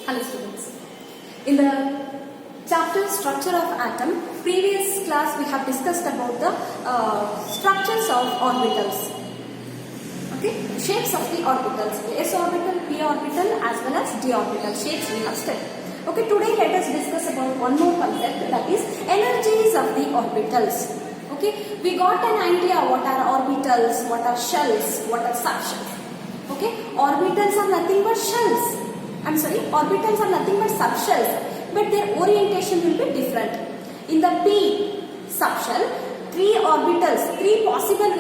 Hello students. In the chapter structure of atom, previous class we have discussed about the structures of orbitals. Okay, shapes of the orbitals, s orbital, p orbital as well as d orbital shapes we have studied. Okay, today let us discuss about one more concept, that is energies of the orbitals. Okay, we got an idea what are orbitals, what are shells, what are subshells. Okay, orbitals are nothing but shells. Orbitals are nothing but subshells, but their orientation will be different. In the p subshell, three possible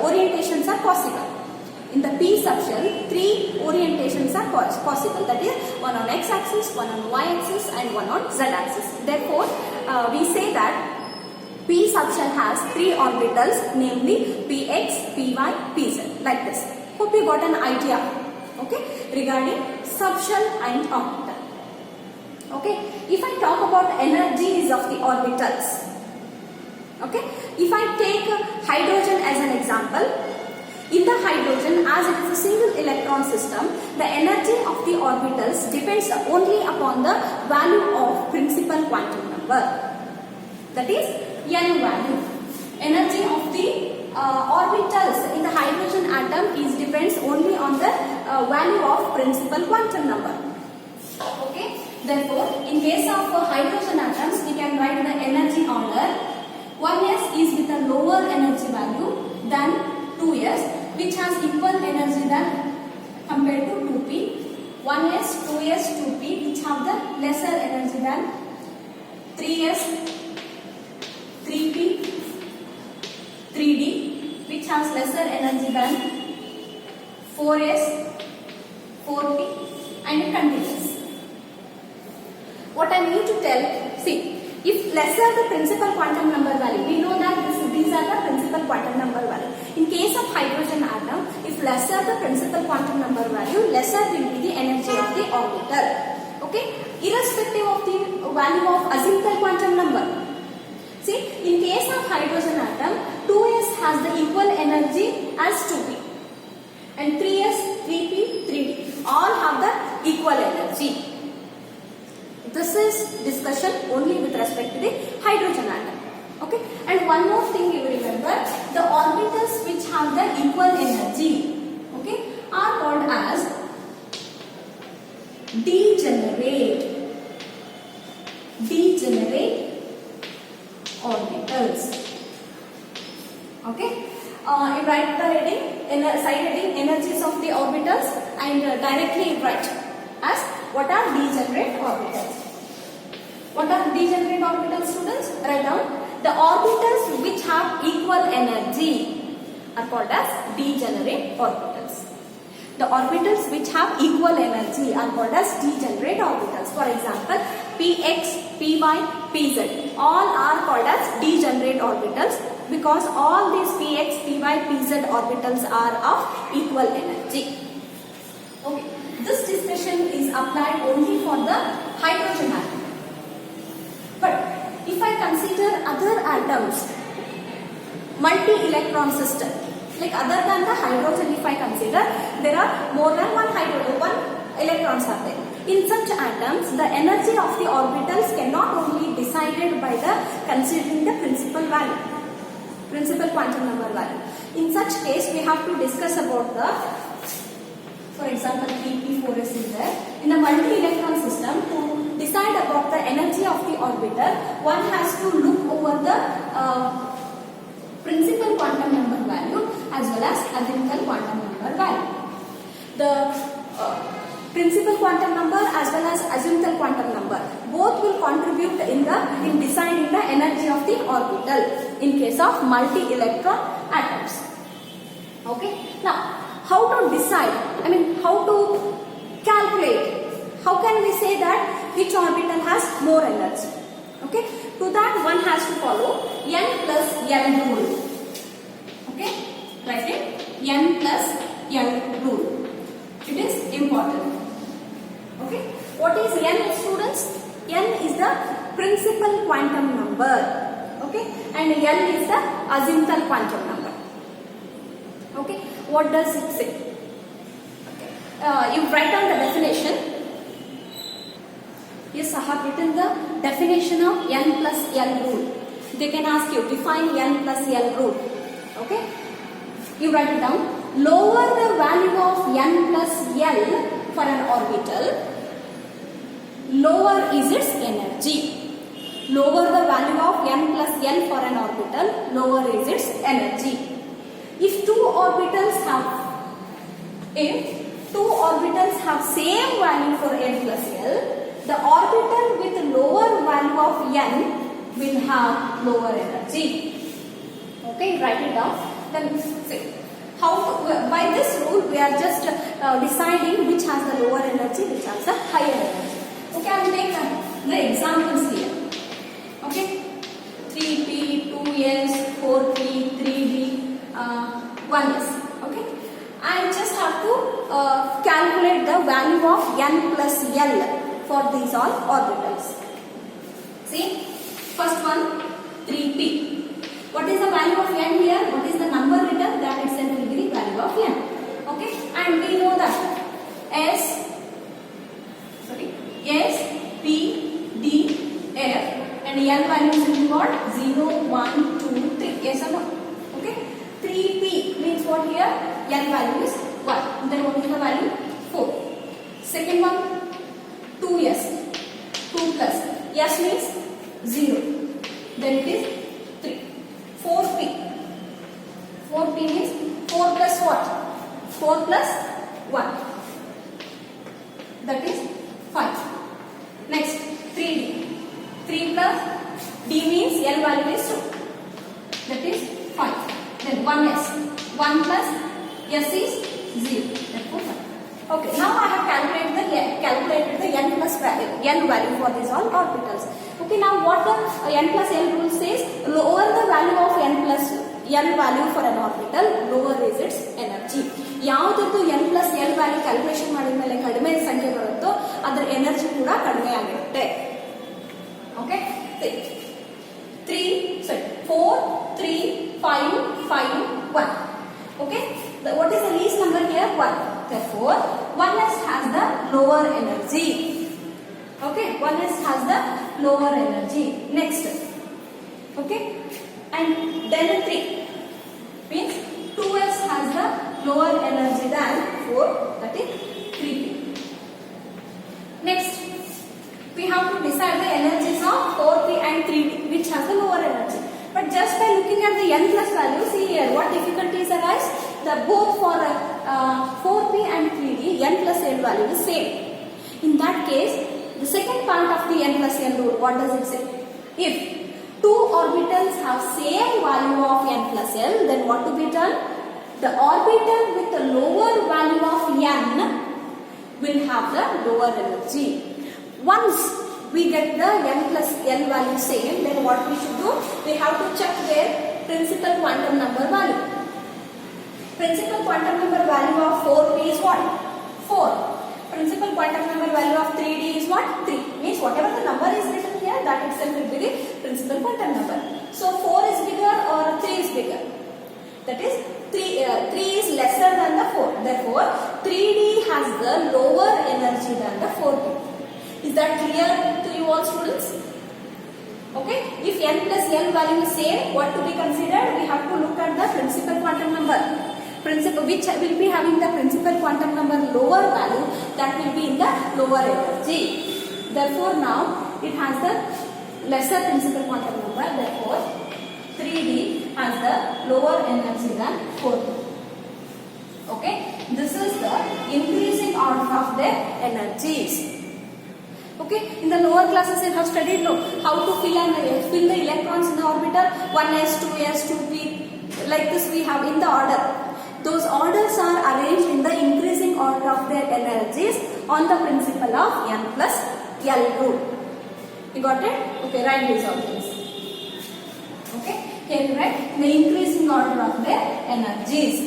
orientations are possible. In the p subshell, three orientations are possible. That is, one on x-axis, one on y-axis, and one on z-axis. Therefore, we say that p subshell has three orbitals, namely px, py, pz, like this. Hope you got an idea, okay, regarding subshell and orbital. Okay, if I talk about energies of the orbitals, okay, if I take hydrogen as an example, in the hydrogen, as it is a single electron system, the energy of the orbitals depends only upon the value of principal quantum number, that is n value. Energy of the orbitals in the hydrogen atom depends only on the value of principal quantum number. Okay, therefore in case of hydrogen atoms, we can write the energy order. 1s is with a lower energy value than 2s, which has equal energy than compared to 2p. 1s, 2s, 2p, which have the lesser energy than 3s, 3p, 3d, which has lesser energy than 4s, 4p, and continuous. What I mean to tell, see, if lesser the principal quantum number value, we know that these are the principal quantum number value. In case of hydrogen atom, if lesser the principal quantum number value, lesser will be the energy of the orbital. Okay, irrespective of the value of azimuthal quantum number. See, in case of hydrogen atom, 2s has the equal energy as 2p, and 3s, 3p, 3d all have the equal energy. This is discussion only with respect to the hydrogen atom. Okay, and one more thing you remember, the orbitals which have the equal energy, okay, are called as degenerate orbitals. Okay, you write the heading, side heading, energies of the orbitals, and directly write as what are degenerate orbitals. What are degenerate orbitals, students? Write down. The orbitals which have equal energy are called as degenerate orbitals. The orbitals which have equal energy are called as degenerate orbitals. For example, px, py, pz all are called as degenerate orbitals because all these px, py, pz orbitals are of equal energy. Okay, this discussion is applied only for the hydrogen atom. But if I consider other atoms, multi-electron system, like other than the hydrogen, if I consider, there are more than one electrons are there. In such atoms, the energy of the orbitals cannot only be decided by the considering the principal value, principal quantum number value. In such case, we have to discuss about the, for example, 3p, 4s is there. In a multi-electron system, to decide about the energy of the orbital, one has to look over the principal quantum number value as well as azimuthal quantum number value. The principal quantum number as well as azimuthal quantum number both will contribute in deciding the energy of the orbital in case of multi-electron atoms. Okay. Now, how to decide? How to calculate? How can we say that which orbital has more energy? Okay. To that, one has to follow n plus l rule. Okay. Write it. N plus l rule. It is important. Okay. What is n, students? N is the principal quantum number. Okay. And l is the azimuthal quantum number. Okay. What does it say? Okay. You write down the definition. Yes, I have written the definition of n plus L rule. They can ask you define n plus L rule. Okay, you write it down. Lower the value of n plus L for an orbital, lower is its energy. Lower the value of n plus L for an orbital, lower is its energy. If two orbitals have same value for n plus L, the orbital with lower value of n will have lower energy. Okay, write it down. Then see how by this rule we are just deciding which has the lower energy, which has the higher energy. Okay, I will take the examples here. Okay, 3p, 2s, 4p, 3d, 1s. Okay, I just have to calculate the value of n plus L for these all orbitals. See, first one 3p. What is the value of n here? What is the number written? That itself will be the value of n. Okay, and we know that S, P, D, F, and n values will be what? 0, 1, 2, 3. Yes or no? Okay, 3p means what here? N value is 1. Then what is the value? 4. Second one, 2s, 2 plus. S means 0. Then it is 3. 4p. 4p means 4 plus what? 4 plus 1. That is 5. Next, 3d. 3 plus d means L value is 2. That is 5. Then 1s. 1 plus s is 0. Therefore 5. Okay, now I have calculated the n plus value, n value for these all orbitals. Okay, now what the n plus L rule says, lower the value of n plus L value for an orbital, lower is its energy. ಯಾವುದರದ್ದು n plus L value calculation ಮಾಡಿದ ಮೇಲೆ ಕಡಿಮೆ ಸಂಖ್ಯೆ ಬರುತ್ತೋ ಅದರ energy ಕೂಡ ಕಡಿಮೆ ಆಗಿರುತ್ತೆ. Okay, 4, 3, 5, 5, 1. Okay, what is the least number here? 1. Therefore, 1s has the lower energy. Okay, 1s has the lower energy. Next, okay, and then 3 means 2s has the lower energy than 4. That is 3p. Next, we have to decide the energies of 4p and 3d, which has the lower energy. But just by looking at the n plus value, see here what difficulties arise. The both for 4p and 3d, n plus L value is same. In that case, the second part of the n plus L rule, what does it say? If two orbitals have same value of n plus L, then what to be done? The orbital with the lower value of n will have the lower energy. Once we get the n plus L value same, then what we should do? We have to check their principal quantum number value. Principal quantum number value of 4p is what? 4. Principal quantum number value of 3d is what? 3. Means whatever the number is written here, that itself will be the principal quantum number. So 4 is bigger or 3 is bigger? That is 3 is lesser than the 4. Therefore, 3d has the lower energy than the 4p. Is that clear to you all students? Okay. If n plus L value is same, what to be considered? We have to look at the principal quantum number. Which will be having the principal quantum number lower value, that will be in the lower energy. Therefore, now it has the lesser principal quantum number. Therefore, 3d has the lower energy than 4d. Okay. This is the increasing order of their energies. Okay, in the lower classes you have studied how to fill the electrons in the orbital, 1s, 2s, 2p, like this we have in the order. Those orders are arranged in the increasing order of their energies on the principle of n plus L rule. You got it? Okay, write these all things. Okay, here you write the increasing order of their energies.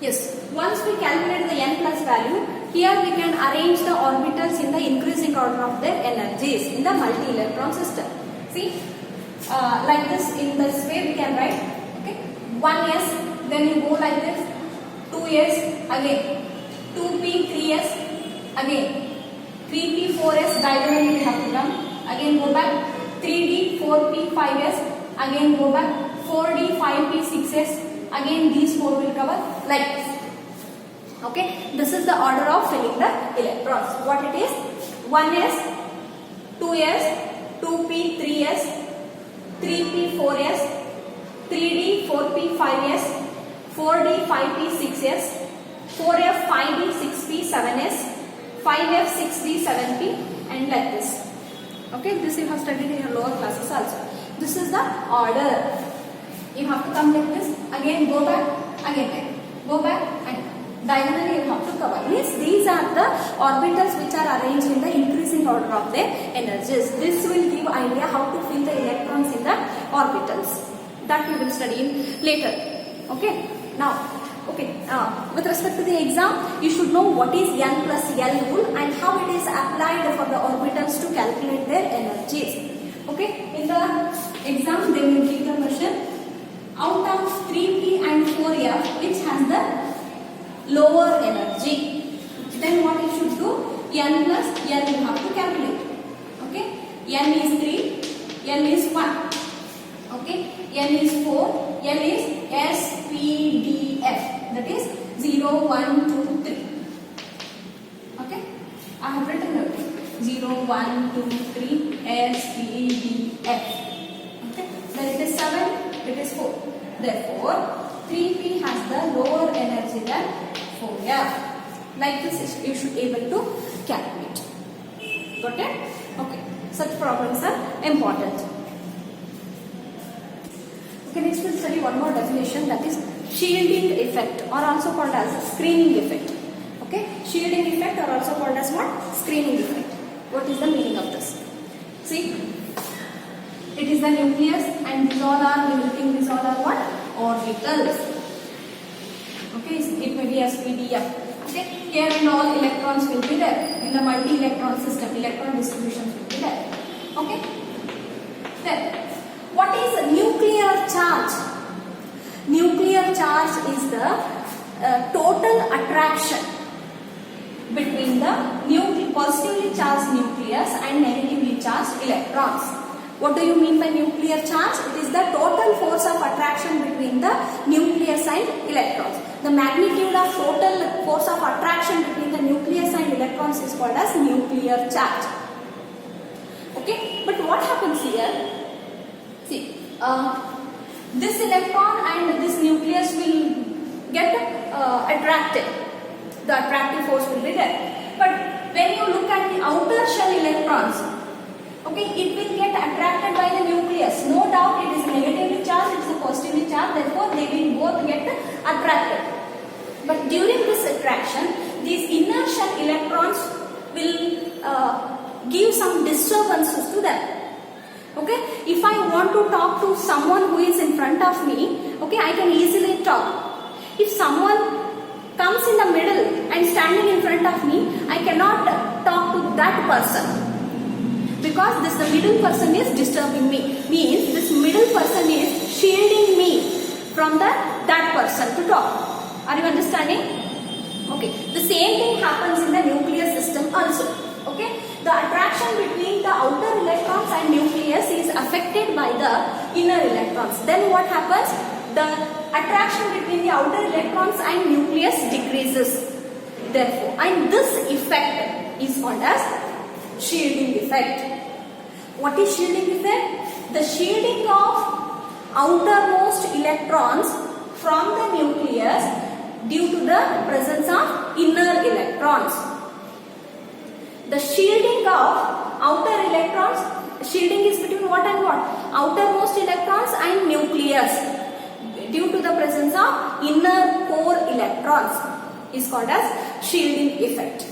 Yes, once we calculate the n plus value, here we can arrange the orbitals in the increasing order of their energies in the multi-electron system. See, like this, in this way we can write, okay, 1s, then you go like this, 2s, again, 2p, 3s, Again 3p 4s diagonally we have to come. Again go back 3d 4p 5s. Again go back 4d 5p 6s. Again these 4 will cover like this. Okay, this is the order of filling the electrons. What it is? 1s, 2s, 2p 3s, 3p 4s, 3d 4p 5s, 4d 5p 6s, 4f 5d 6p 7s, 5f 6d 7p, and like this. Okay, this you have studied in your lower classes also. This is the order. You have to come like this. Again go back. Again go back and diagonally you have to cover. Means these are the orbitals which are arranged in the increasing order of their energies. This will give idea how to fill the electrons in the orbitals. That we will study in later. Okay. Now, with respect to the exam, you should know what is N plus L rule and how it is applied for the orbitals to calculate their energies. Okay. In the exam, they will give the question out of 3p and 4f, which has the lower energy. Then what you should do? N plus L you have to calculate. Okay. N is 3, L is 1. Okay. N is 4, L is S, P, D, F. That is 0, 1, 2, 3. Okay. I have written it. 0, 1, 2, 3, S, P, D, F. Okay. Then it is 7, it is 4. Therefore, 3p has the lower energy than 4f. Like this, you should be able to calculate. Got it? Okay. Such problems are important. Okay, next we'll study one more definition, that is shielding effect, or also called as screening effect. Okay, shielding effect or also called as what? Screening effect. What is the meaning of this? See, it is the nucleus and these all are, we will think these all are what? Orbitals. Okay, it may be SPDF. Okay, here and all electrons will be there. In the multi-electron system, electron distributions will be there. Okay, then what is nuclear charge? Nuclear charge is the total attraction between the positively charged nucleus and negatively charged electrons. What do you mean by nuclear charge? It is the total force of attraction between the nucleus and electrons. The magnitude of total force of attraction between the nucleus and electrons is called as nuclear charge. Okay, but what happens here? See, this electron and this nucleus will get attracted. The attractive force will be there. But when you look at the outer shell electrons, okay, it will get attracted by the nucleus. No doubt it is negatively charged, it is a positively charged, therefore they will both get attracted. But during this attraction, these inner shell electrons will give some disturbances to them. Okay, if I want to talk to someone who is in front of me, okay, I can easily talk. If someone comes in the middle and standing in front of me, I cannot talk to that person because the middle person is disturbing me. Means this middle person is shielding me from that person to talk. Are you understanding? Okay, the same thing happens in the nuclear system also. Okay, the attraction between the outer electrons and nucleus is affected by the inner electrons. Then what happens? The attraction between the outer electrons and nucleus decreases. Therefore, and this effect is called as shielding effect. What is shielding effect? The shielding of outermost electrons from the nucleus due to the presence of inner electrons. The shielding of outer electrons, shielding is between what and what? Outermost electrons and nucleus due to the presence of inner core electrons is called as shielding effect.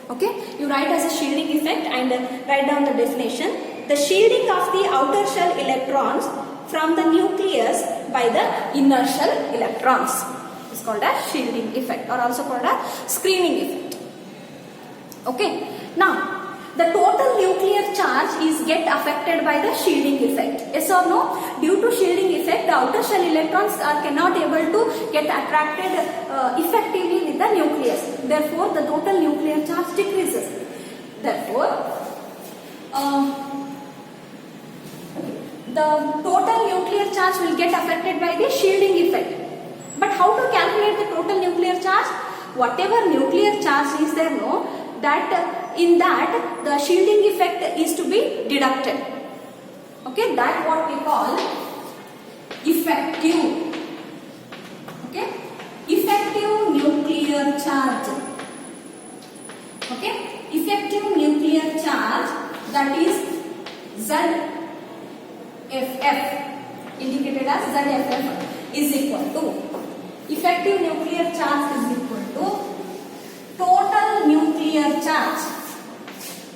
Okay, you write as a shielding effect and write down the definition. The shielding of the outer shell electrons from the nucleus by the inner shell electrons is called as shielding effect, or also called as screening effect. Okay, now the total nuclear charge is get affected by the shielding effect. Yes or no? Due to shielding effect, the outer shell electrons are cannot able to get attracted effectively with with the nucleus. Therefore, the total nuclear charge decreases. Therefore, the total nuclear charge will get affected by the shielding effect. But how to calculate the total nuclear charge? Whatever nuclear charge is there, no, that in that the shielding effect is to be deducted. Okay, that what we call effective. Okay, effective nuclear charge. Okay, effective nuclear charge, that is ZFF, indicated as ZFF, is equal to effective nuclear charge is equal to total nuclear charge.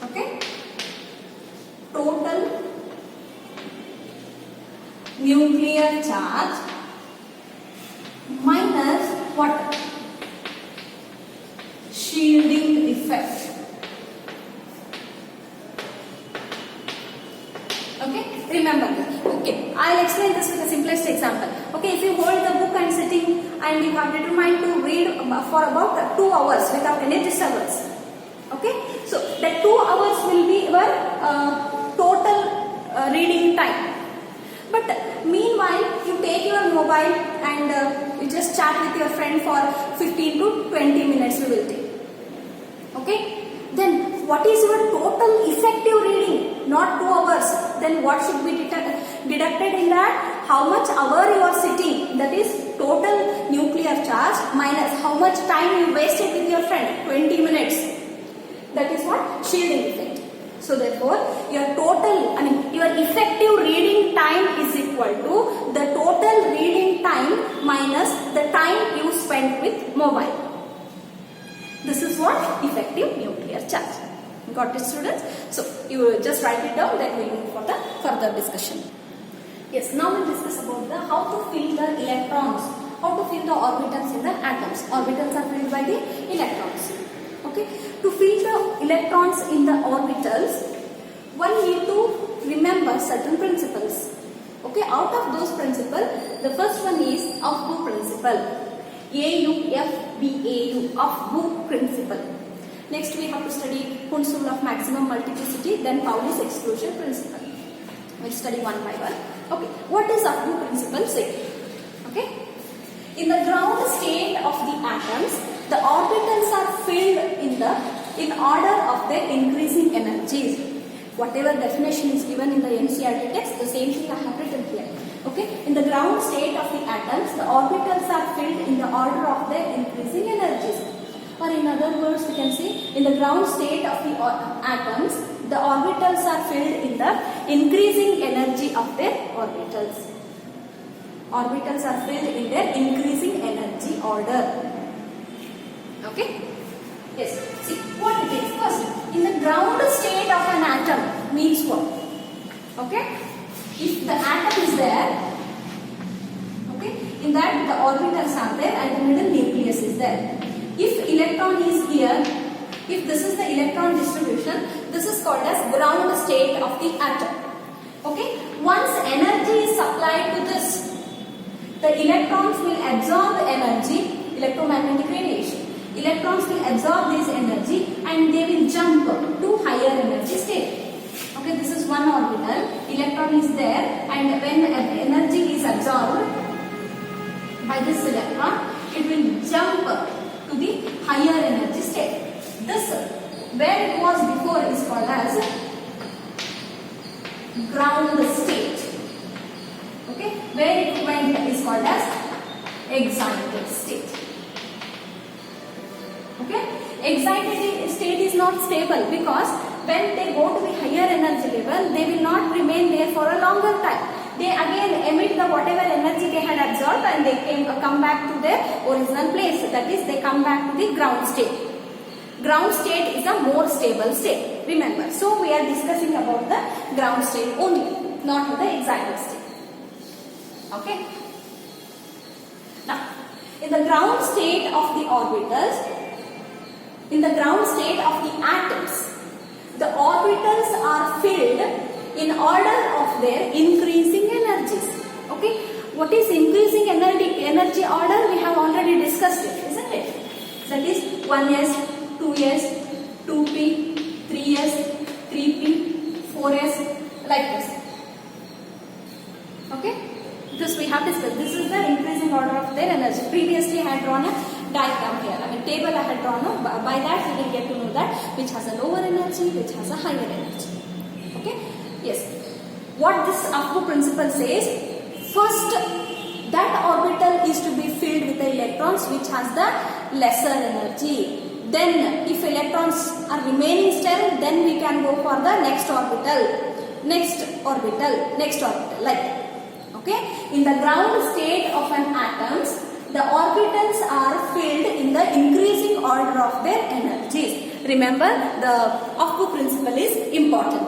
Okay, total nuclear charge minus what? Shielding effect. Okay, remember this. Okay, I'll explain this with the simplest example. Okay, if you hold the book and sitting and you have determined to read for about 2 hours without any disturbance. Okay, so that 2 hours will be your total reading time. But meanwhile, you take your mobile and you just chat with your friend for 15 to 20 minutes you will take. Okay, then what is your total effective reading? Not 2 hours. Then what should be deducted in that? How much hour you are sitting, that is total nuclear charge, minus how much time you wasted with your friend, 20 minutes. That is what? Shielding effect. So therefore, your effective reading time is equal to the total reading time minus the time you spent with mobile. This is what? Effective nuclear charge. Got it, students? So you just write it down, then we will move for the further discussion. Yes, now we'll discuss about the how to fill the electrons, how to fill the orbitals in the atoms. Orbitals are filled by the electrons. Okay, to fill the electrons in the orbitals, one need to remember certain principles. Okay, out of those principles, the first one is Aufbau principle. AUFBAU, Aufbau principle. Next we have to study Hund's rule of maximum multiplicity, then Pauli's exclusion principle. We'll study one by one. Okay, what is Aufbau principle say? Okay, in the ground state of the atoms, the orbitals are filled in order of their increasing energies. Whatever definition is given in the NCERT text, the same thing I have written here. Okay, in the ground state of the atoms, the orbitals are filled in the order of their increasing energies. Or in other words, we can say in the ground state of the atoms, the orbitals are filled in the increasing energy of their orbitals. Orbitals are filled in their increasing energy order. Okay? Yes. See what it is. First, in the ground state of an atom means what? Okay? If the atom is there, okay, in that the orbitals are there and the middle nucleus is there. If electron is here, if this is the electron distribution, this is called as ground state of the atom. Okay? Once energy is supplied to this, the electrons will absorb the energy, electromagnetic radiation. Electrons will absorb this energy and they will jump to higher energy state. Okay, this is one orbital, electron is there, and when energy is absorbed by this electron, it will jump to the higher energy state. This, where it was before, is called as ground state. Okay, where it went is called as excited state. Okay, excited state is not stable because when they go to the higher energy level, they will not remain there for a longer time. They again emit the whatever energy they had absorbed and they come back to their original place. That is, they come back to the ground state. Ground state is a more stable state. Remember, so we are discussing about the ground state only, not the excited state. Okay. Now, in the ground state of the orbitals, in the ground state of the atoms, the orbitals are filled in order of their increasing energies. Okay, what is increasing energy order? We have already discussed it, isn't it? The 1s, 2s, 2p, 3s, 3p, 4s, like this. Okay, this we have discussed. This is the increasing order of their energy. Previously I had drawn a diagram here, I mean table I had drawn. By that we will get to know that which has a lower energy, which has a higher energy. Okay, yes. What this Aufbau principle says, first that orbital is to be filled with the electrons which has the lesser energy. Then if electrons are remaining still, then we can go for the next orbital, like that. Okay, in the ground state of an atoms, the orbitals are filled in the increasing order of their energies. Remember, the Aufbau principle is important.